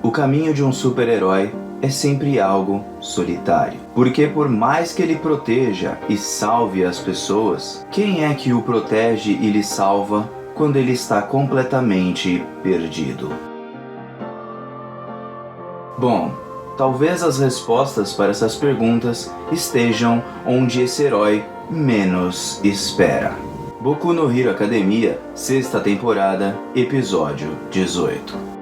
O caminho de um super-herói é sempre algo solitário. Porque por mais que ele proteja e salve as pessoas, quem é que o protege e lhe salva quando ele está completamente perdido? Bom, talvez as respostas para essas perguntas estejam onde esse herói menos espera. Boku no Hero Academia, 6ª temporada, episódio 18.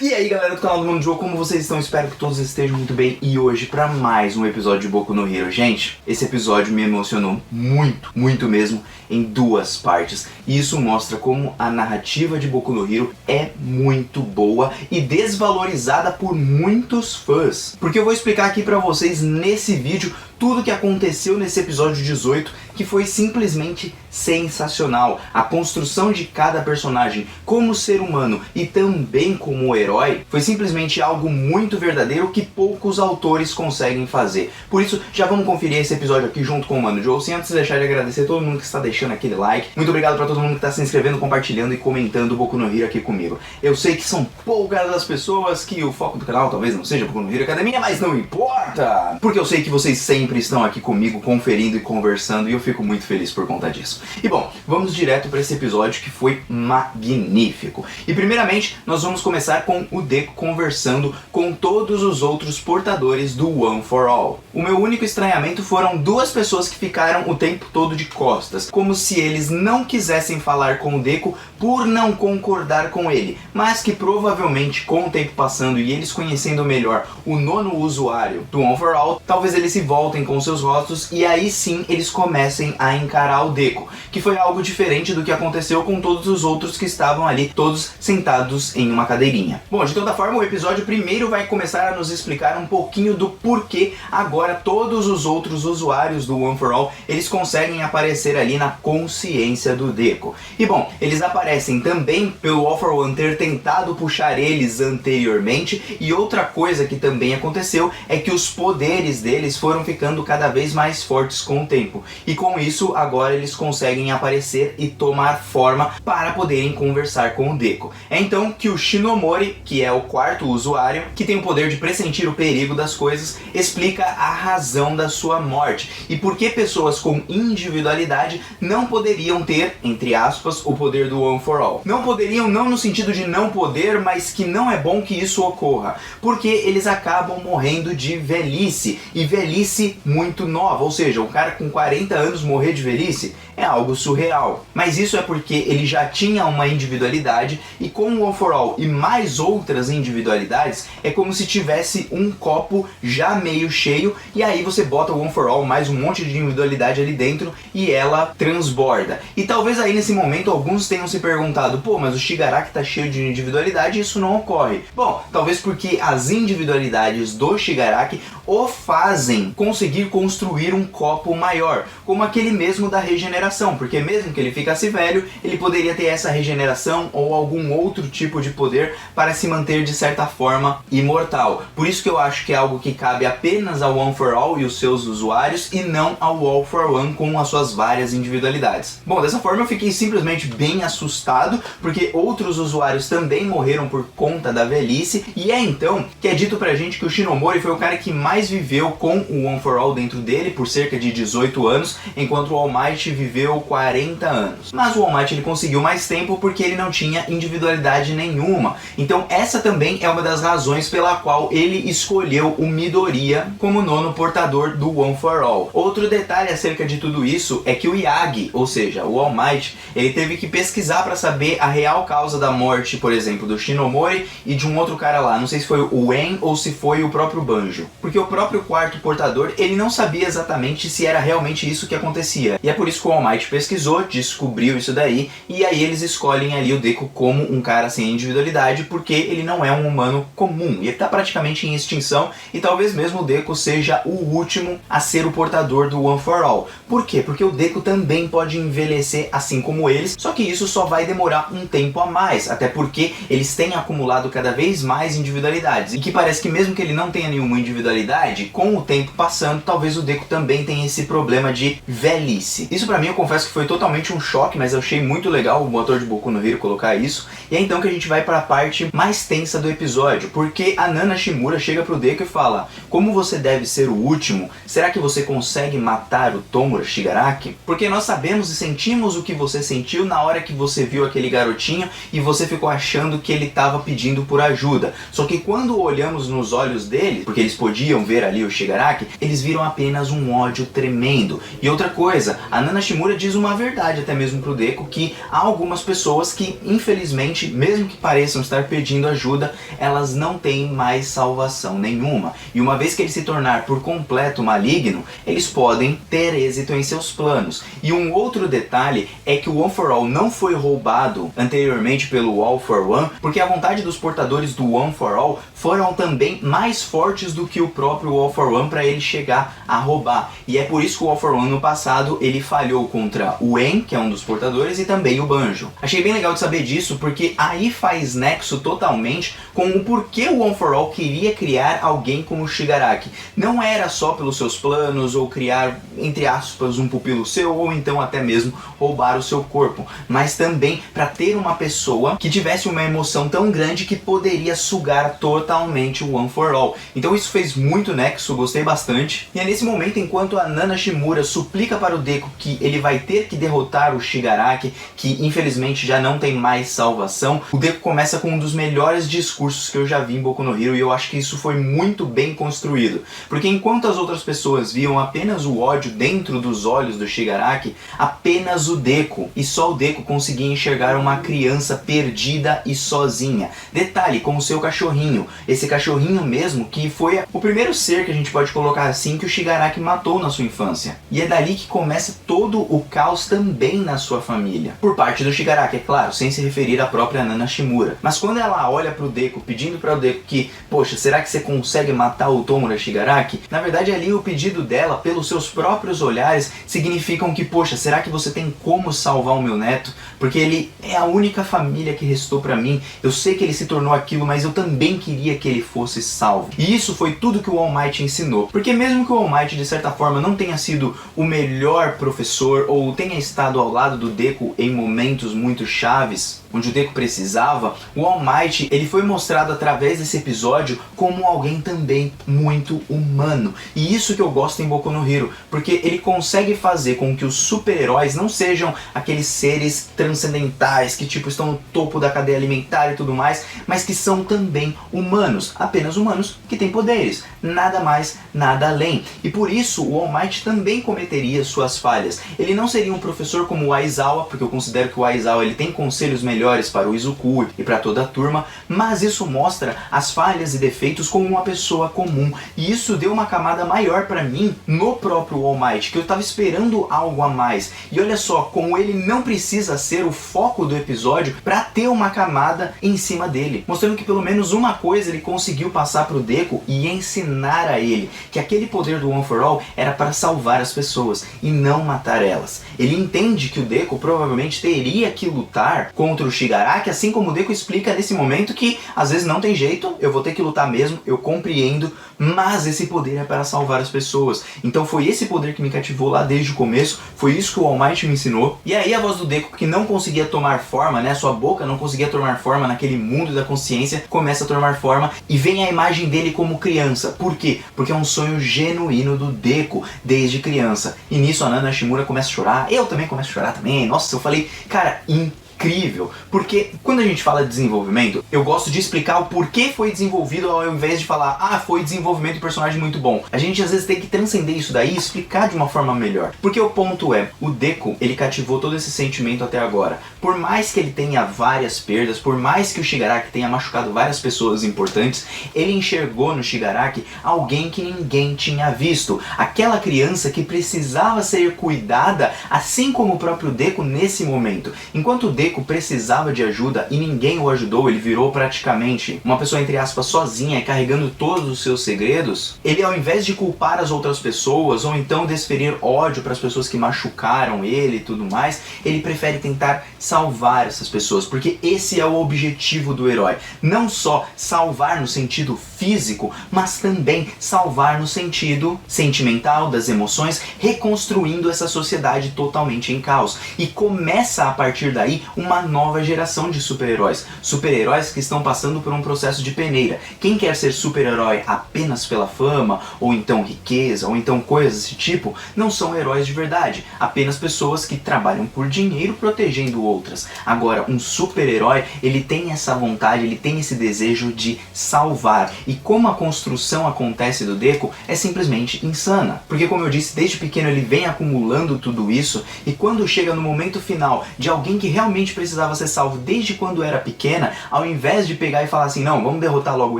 E aí galera do canal do Mundo do Jogo, como vocês estão? Espero que todos estejam muito bem. E hoje para mais um episódio de Boku no Hero. Gente, esse episódio me emocionou muito mesmo, em 2 partes. E isso mostra como a narrativa de Boku no Hero é muito boa e desvalorizada por muitos fãs. Porque eu vou explicar aqui pra vocês nesse vídeo tudo o que aconteceu nesse episódio 18, que foi simplesmente sensacional. A construção de cada personagem como ser humano e também como herói foi simplesmente algo muito verdadeiro que poucos autores conseguem fazer. Por isso, já vamos conferir esse episódio aqui junto com o Mano Joe. Sem antes deixar de agradecer a todo mundo que está deixando aquele like. Muito obrigado para todo mundo que está se inscrevendo, compartilhando e comentando o Boku no Hero aqui comigo. Eu sei que são poucas as pessoas que o foco do canal talvez não seja Boku no Hero Academia, mas não importa! Porque eu sei que vocês sempre estão aqui comigo conferindo e conversando e eu fico muito feliz por conta disso. E bom, vamos direto para esse episódio que foi magnífico. E primeiramente, nós vamos começar com o Deku conversando com todos os outros portadores do One for All. O meu único estranhamento foram 2 pessoas que ficaram o tempo todo de costas, como se eles não quisessem falar com o Deku por não concordar com ele, mas que provavelmente com o tempo passando e eles conhecendo melhor o 9º usuário do One for All, talvez eles se voltem com seus rostos e aí sim eles comecem a encarar o Deku, que foi algo diferente do que aconteceu com todos os outros que estavam ali, todos sentados em uma cadeirinha. Bom, de toda forma, o episódio primeiro vai começar a nos explicar um pouquinho do porquê agora todos os outros usuários do One for All, eles conseguem aparecer ali na consciência do Deku. E bom, eles aparecem também pelo All for One ter tentado puxar eles anteriormente, e outra coisa que também aconteceu é que os poderes deles foram ficando cada vez mais fortes com o tempo. E com isso, agora eles conseguem aparecer e tomar forma para poderem conversar com o Deku. É então que o Shinomori, que é o 4º usuário, que tem o poder de pressentir o perigo das coisas, explica a razão da sua morte e por que pessoas com individualidade não poderiam ter, entre aspas, o poder do One for All. Não poderiam não no sentido de não poder, mas que não é bom que isso ocorra, porque eles acabam morrendo de velhice, e velhice muito nova, ou seja, um cara com 40 anos morrer de velhice é algo surreal. Mas isso é porque ele já tinha uma individualidade, e com o One for All e mais outras individualidades, é como se tivesse um copo já meio cheio, e aí você bota o One for All mais um monte de individualidade ali dentro e ela transborda. E talvez aí nesse momento alguns tenham se perguntado, pô, mas o Shigaraki tá cheio de individualidade e isso não ocorre. Bom, talvez porque as individualidades do Shigaraki o fazem conseguir construir um copo maior, como aquele mesmo da regeneração, porque mesmo que ele ficasse velho, ele poderia ter essa regeneração ou algum outro tipo de poder para se manter de certa forma imortal. Por isso que eu acho que é algo que cabe apenas ao One for All e os seus usuários e não ao All for One com as suas várias individualidades. Bom, dessa forma eu fiquei simplesmente bem assustado, porque outros usuários também morreram por conta da velhice, e é então que é dito pra gente que o Shinomori foi o cara que mais viveu com o One for All dentro dele por cerca de 18 anos, enquanto o All Might viveu 40 anos. Mas o All Might ele conseguiu mais tempo porque ele não tinha individualidade nenhuma. Então essa também é uma das razões pela qual ele escolheu o Midoriya como 9º portador do One for All. Outro detalhe acerca de tudo isso é que o Yagi, ou seja, o All Might, ele teve que pesquisar para saber a real causa da morte, por exemplo, do Shinomori e de um outro cara lá, não sei se foi o En ou se foi o próprio Banjo, porque o próprio 4º portador, ele não sabia exatamente se era realmente isso que acontecia, e é por isso que o All Might pesquisou, descobriu isso daí, e aí eles escolhem ali o Deku como um cara sem individualidade, porque ele não é um humano comum, e ele tá praticamente em extinção, e talvez mesmo o Deku seja o último a ser o portador do One for All. Por quê? Porque o Deku também pode envelhecer assim como eles, só que isso só vai demorar um tempo a mais, até porque eles têm acumulado cada vez mais individualidades, e que parece que mesmo que ele não tenha nenhuma individualidade, com o tempo passando, portanto talvez o Deku também tenha esse problema de velhice. Isso pra mim eu confesso que foi totalmente um choque, mas eu achei muito legal o autor de Boku no Hero colocar isso. E é então que a gente vai para a parte mais tensa do episódio, porque a Nana Shimura chega pro Deku e fala: como você deve ser o último, será que você consegue matar o Tomura Shigaraki? Porque nós sabemos e sentimos o que você sentiu na hora que você viu aquele garotinho e você ficou achando que ele estava pedindo por ajuda. Só que quando olhamos nos olhos dele, porque eles podiam ver ali o Shigaraki, eles viram apenas um ódio tremendo. E outra coisa, a Nana Shimura diz uma verdade até mesmo pro Deku, que há algumas pessoas que, infelizmente, mesmo que pareçam estar pedindo ajuda, elas não têm mais salvação nenhuma. E uma vez que ele se tornar por completo maligno, eles podem ter êxito em seus planos. E um outro detalhe é que o One for All não foi roubado anteriormente pelo All for One, porque a vontade dos portadores do One for All foram também mais fortes do que o próprio All for One para ele chegar a roubar. E é por isso que o All for One no passado ele falhou contra o En, que é um dos portadores, e também o Banjo. Achei bem legal de saber disso, porque aí faz nexo totalmente com o porquê o One for All queria criar alguém como o Shigaraki. Não era só pelos seus planos, ou criar, entre aspas, um pupilo seu, ou então até mesmo roubar o seu corpo, mas também para ter uma pessoa que tivesse uma emoção tão grande que poderia sugar totalmente o One for All. Então isso fez muito nexo, gostei bastante. E é nesse momento, enquanto a Nana Shimura suplica para o Deku que ele vai ter que derrotar o Shigaraki, que infelizmente já não tem mais salvação, o Deku começa com um dos melhores discursos que eu já vi em Boku no Hero, e eu acho que isso foi muito bem construído. Porque enquanto as outras pessoas viam apenas o ódio dentro dos olhos do Shigaraki, apenas o Deku, e só o Deku, conseguia enxergar uma criança perdida e sozinha. Detalhe, com o seu cachorrinho. Esse cachorrinho mesmo que foi o primeiro ser, que a gente pode colocar assim, que o Shigaraki matou na sua infância. E é dali que começa todo o caos também na sua família. Por parte do Shigaraki, é claro, sem se referir à própria Nana Shimura. Mas quando ela olha pro Deku, pedindo para o Deku que, poxa, será que você consegue matar o Tomura Shigaraki? Na verdade ali o pedido dela, pelos seus próprios olhares, significam que, poxa, será que você tem como salvar o meu neto? Porque ele é a única família que restou pra mim. Eu sei que ele se tornou aquilo, mas eu também queria que ele fosse salvo. E isso foi tudo que o All Might ensinou. Porque mesmo que o All Might, de certa forma, não tenha sido o melhor professor, ou tenha estado ao lado do Deku em momentos muito chaves, onde o Deku precisava, o All Might, ele foi mostrado através desse episódio como alguém também muito humano. E isso que eu gosto em Boku no Hero, porque ele consegue fazer com que os super-heróis não sejam aqueles seres transcendentais que tipo estão no topo da cadeia alimentar e tudo mais, mas que são também humanos, apenas humanos que têm poderes, nada mais, nada além. E por isso o All Might também cometeria suas falhas. Ele não seria um professor como o Aizawa, porque eu considero que o Aizawa ele tem conselhos melhores para o Izuku e para toda a turma, mas isso mostra as falhas e defeitos como uma pessoa comum. E isso deu uma camada maior para mim no próprio All Might, que eu estava esperando algo a mais. E olha só, como ele não precisa ser o foco do episódio para ter uma camada em cima dele, mostrando que pelo menos uma coisa ele conseguiu passar pro Deku e ensinar a ele, que aquele poder do One for All era para salvar as pessoas e não matar elas. Ele entende que o Deku provavelmente teria que lutar contra o Shigaraki, assim como o Deku explica nesse momento que às vezes não tem jeito, eu vou ter que lutar mesmo, eu compreendo, mas esse poder é para salvar as pessoas. Então foi esse poder que me cativou lá desde o começo, foi isso que o All Might me ensinou. E aí a voz do Deku, que não conseguia tomar forma, né, sua boca não conseguia tomar forma naquele mundo da consciência, começa a tomar forma e vem a imagem dele como criança. Por quê? Porque é um sonho genuíno do Deku desde criança. E nisso a Nana Shimura começa a chorar, eu também começo a chorar também. Nossa, eu falei, cara, incrível, porque quando a gente fala de desenvolvimento, eu gosto de explicar o porquê foi desenvolvido ao invés de falar, ah, foi desenvolvimento de personagem muito bom. A gente às vezes tem que transcender isso daí e explicar de uma forma melhor. Porque o ponto é, o Deku, ele cativou todo esse sentimento até agora. Por mais que ele tenha várias perdas, por mais que o Shigaraki tenha machucado várias pessoas importantes, ele enxergou no Shigaraki alguém que ninguém tinha visto. Aquela criança que precisava ser cuidada, assim como o próprio Deku nesse momento. Enquanto o Deku Deku precisava de ajuda e ninguém o ajudou, ele virou praticamente uma pessoa, entre aspas, sozinha, carregando todos os seus segredos, ele, ao invés de culpar as outras pessoas, ou então desferir ódio para as pessoas que machucaram ele e tudo mais, ele prefere tentar salvar essas pessoas, porque esse é o objetivo do herói. Não só salvar no sentido físico, mas também salvar no sentido sentimental, das emoções, reconstruindo essa sociedade totalmente em caos. E começa a partir daí uma nova geração de super-heróis. Super-heróis que estão passando por um processo de peneira. Quem quer ser super-herói apenas pela fama, ou então riqueza, ou então coisas desse tipo, não são heróis de verdade. Apenas pessoas que trabalham por dinheiro protegendo outras. Agora, um super-herói, ele tem essa vontade, ele tem esse desejo de salvar. E como a construção acontece do Deku é simplesmente insana. Porque, como eu disse, desde pequeno ele vem acumulando tudo isso, e quando chega no momento final de alguém que realmente precisava ser salvo desde quando era pequena, ao invés de pegar e falar assim, não, vamos derrotar logo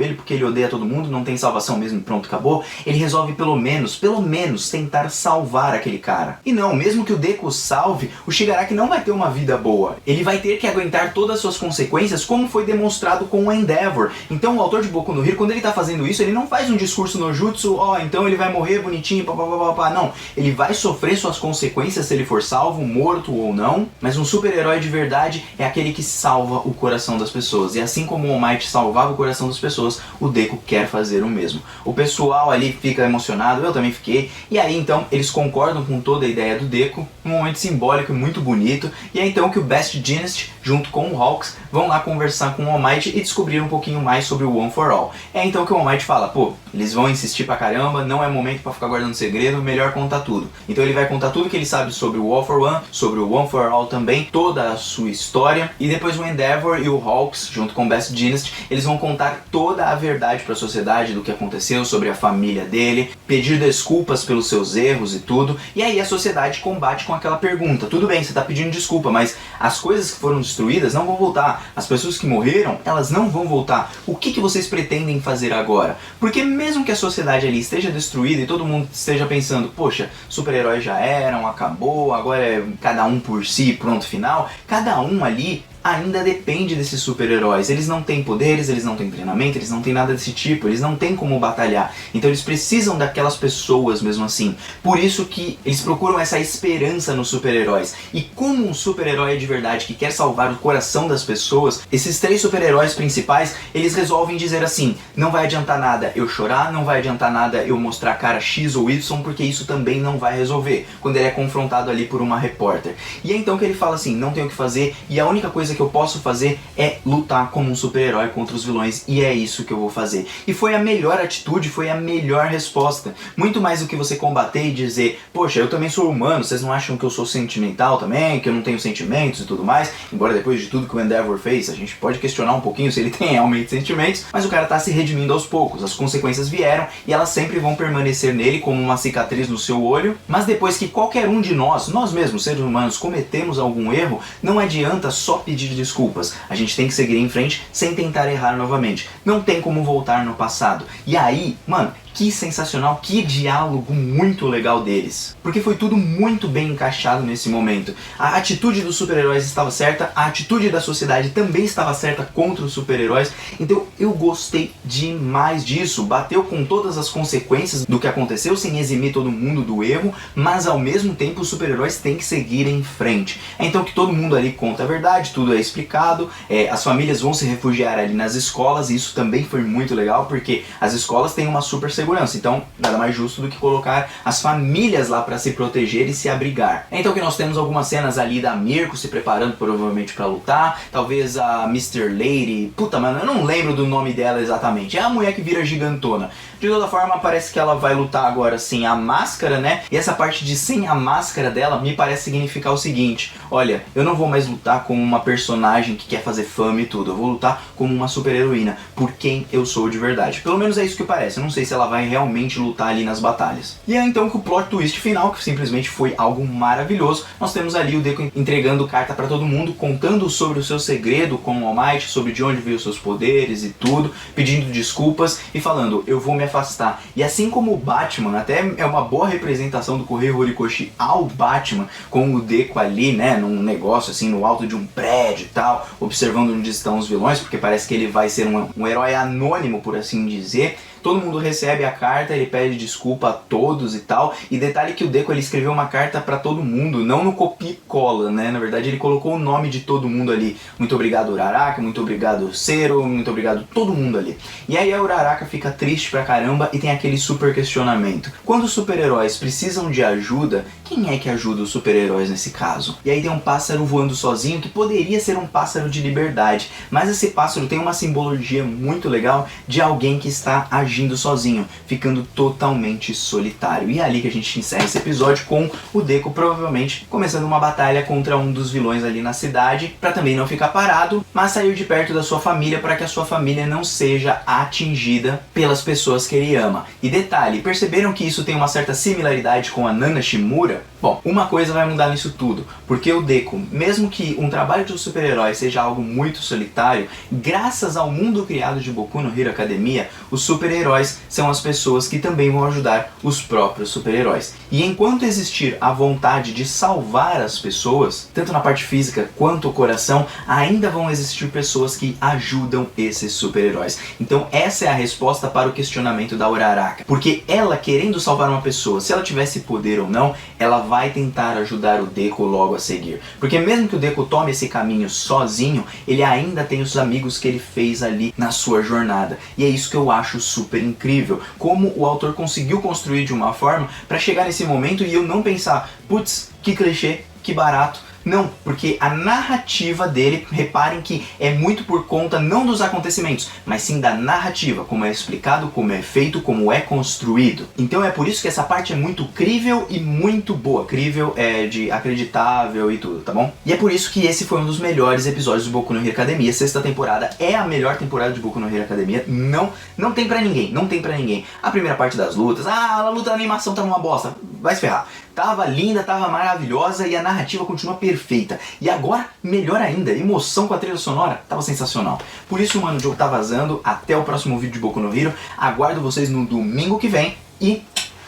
ele porque ele odeia todo mundo, não tem salvação mesmo, pronto, acabou, ele resolve pelo menos tentar salvar aquele cara. E não, mesmo que o Deku salve, o Shigaraki não vai ter uma vida boa. Ele vai ter que aguentar todas as suas consequências, como foi demonstrado com o Endeavor. Então o autor de Boku no Hero, quando ele tá fazendo isso, ele não faz um discurso no jutsu, então ele vai morrer bonitinho, papapá, não. Ele vai sofrer suas consequências se ele for salvo, morto ou não, mas um super-herói de verdade é aquele que salva o coração das pessoas. E assim como o All Might salvava o coração das pessoas, o Deku quer fazer o mesmo. O pessoal ali fica emocionado, eu também fiquei, e aí então eles concordam com toda a ideia do Deku, um momento simbólico e muito bonito, e é então que o Best Dynasty, junto com o Hawks, vão lá conversar com o All Might e descobrir um pouquinho mais sobre o One for All. É então que o All Might fala, pô, eles vão insistir pra caramba, não é momento pra ficar guardando segredo, melhor contar tudo. Então ele vai contar tudo que ele sabe sobre o All for One, sobre o One for All também, toda a sua história, e depois o Endeavor e o Hawks, junto com o Best Dynasty, eles vão contar toda a verdade pra sociedade do que aconteceu, sobre a família dele, pedir desculpas pelos seus erros e tudo, e aí a sociedade combate com aquela pergunta, tudo bem, você tá pedindo desculpa, mas as coisas que foram destruídas não vão voltar, as pessoas que morreram, elas não vão voltar, o que vocês pretendem fazer agora? Porque mesmo que a sociedade ali esteja destruída e todo mundo esteja pensando, poxa, super-heróis já eram, acabou, agora é cada um por si, pronto, final, cada um ali ainda depende desses super-heróis. Eles não têm poderes, eles não têm treinamento, eles não têm nada desse tipo, eles não têm como batalhar. Então eles precisam daquelas pessoas mesmo assim. Por isso que eles procuram essa esperança nos super-heróis. E como um super-herói de verdade que quer salvar o coração das pessoas, esses três super-heróis principais, eles resolvem dizer assim, não vai adiantar nada eu chorar, não vai adiantar nada eu mostrar a cara X ou Y, porque isso também não vai resolver. Quando ele é confrontado ali por uma repórter. E é então que ele fala assim, não tenho o que fazer, e a única coisa que eu posso fazer é lutar como um super-herói contra os vilões, e é isso que eu vou fazer. E foi a melhor atitude, foi a melhor resposta. Muito mais do que você combater e dizer, poxa, eu também sou humano, vocês não acham que eu sou sentimental também, que eu não tenho sentimentos e tudo mais, embora depois de tudo que o Endeavor fez, a gente pode questionar um pouquinho se ele tem realmente sentimentos, mas o cara tá se redimindo aos poucos, as consequências vieram e elas sempre vão permanecer nele como uma cicatriz no seu olho, mas depois que qualquer um de nós mesmos, seres humanos, cometemos algum erro, não adianta só pedir desculpas, a gente tem que seguir em frente sem tentar errar novamente, não tem como voltar no passado. E aí, mano, que sensacional, que diálogo muito legal deles. Porque foi tudo muito bem encaixado nesse momento. A atitude dos super-heróis estava certa, a atitude da sociedade também estava certa contra os super-heróis. Então eu gostei demais disso. Bateu com todas as consequências do que aconteceu, sem eximir todo mundo do erro, mas ao mesmo tempo os super-heróis têm que seguir em frente. É então que todo mundo ali conta a verdade, tudo é explicado, as famílias vão se refugiar ali nas escolas, e isso também foi muito legal, porque as escolas têm uma super segurança. Então, nada mais justo do que colocar as famílias lá para se proteger e se abrigar. Então que nós temos algumas cenas ali da Mirko se preparando provavelmente para lutar, talvez a Mr. Lady, puta, mano, eu não lembro do nome dela exatamente, é a mulher que vira gigantona. De toda forma, parece que ela vai lutar agora sem a máscara, né? E essa parte de sem a máscara dela me parece significar o seguinte, olha, eu não vou mais lutar como uma personagem que quer fazer fama e tudo, eu vou lutar como uma super heroína, por quem eu sou de verdade. Pelo menos é isso que parece, eu não sei se ela vai vai realmente lutar ali nas batalhas. E é então que o plot twist final, que simplesmente foi algo maravilhoso, nós temos ali o Deku entregando carta pra todo mundo, contando sobre o seu segredo com o All Might, sobre de onde veio os seus poderes e tudo, pedindo desculpas e falando, eu vou me afastar. E assim como o Batman, até é uma boa representação do Kohei Horikoshi ao Batman, com o Deku ali, né, num negócio assim, no alto de um prédio e tal, observando onde estão os vilões, porque parece que ele vai ser um herói anônimo, por assim dizer. Todo mundo recebe a carta, ele pede desculpa a todos e tal. E detalhe que o Deku ele escreveu uma carta pra todo mundo, não no copia e cola, né? Na verdade ele colocou o nome de todo mundo ali. Muito obrigado Uraraka, muito obrigado Zero, muito obrigado todo mundo ali. E aí a Uraraka fica triste pra caramba e tem aquele super questionamento. Quando os super-heróis precisam de ajuda, quem é que ajuda os super-heróis nesse caso? E aí tem um pássaro voando sozinho que poderia ser um pássaro de liberdade. Mas esse pássaro tem uma simbologia muito legal de alguém que está agindo sozinho, ficando totalmente solitário. E é ali que a gente encerra esse episódio com o Deku provavelmente começando uma batalha contra um dos vilões ali na cidade, para também não ficar parado, mas sair de perto da sua família para que a sua família não seja atingida pelas pessoas que ele ama. E detalhe, perceberam que isso tem uma certa similaridade com a Nana Shimura? Bom, uma coisa vai mudar nisso tudo, porque o Deku, mesmo que um trabalho de um super-herói seja algo muito solitário, graças ao mundo criado de Boku no Hero Academia, os super-heróis são as pessoas que também vão ajudar os próprios super-heróis. E enquanto existir a vontade de salvar as pessoas, tanto na parte física quanto o coração, ainda vão existir pessoas que ajudam esses super-heróis. Então essa é a resposta para o questionamento da Uraraka, porque ela querendo salvar uma pessoa, se ela tivesse poder ou não, ela vai tentar ajudar o Deku logo a seguir. Porque mesmo que o Deku tome esse caminho sozinho, ele ainda tem os amigos que ele fez ali na sua jornada. E é isso que eu acho super incrível, como o autor conseguiu construir de uma forma para chegar nesse momento e eu não pensar, putz, que clichê, que barato. Não, porque a narrativa dele, reparem que é muito por conta não dos acontecimentos, mas sim da narrativa, como é explicado, como é feito, como é construído. Então é por isso que essa parte é muito crível e muito boa. Crível é de acreditável e tudo, tá bom? E é por isso que esse foi um dos melhores episódios do Boku no Hero Academia. Sexta temporada é a melhor temporada de Boku no Hero Academia. Não tem pra ninguém, não tem pra ninguém. A primeira parte das lutas, a luta da animação tá uma bosta, vai se ferrar. Tava linda, tava maravilhosa e a narrativa continua perfeita. E agora, melhor ainda, emoção com a trilha sonora, tava sensacional. Por isso, mano, o jogo tá vazando. Até o próximo vídeo de Boku no Hero. Aguardo vocês no domingo que vem e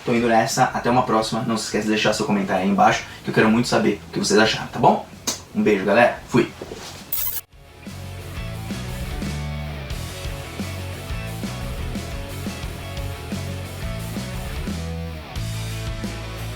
tô indo nessa. Até uma próxima. Não se esqueça de deixar seu comentário aí embaixo, que eu quero muito saber o que vocês acharam, tá bom? Um beijo, galera. Fui!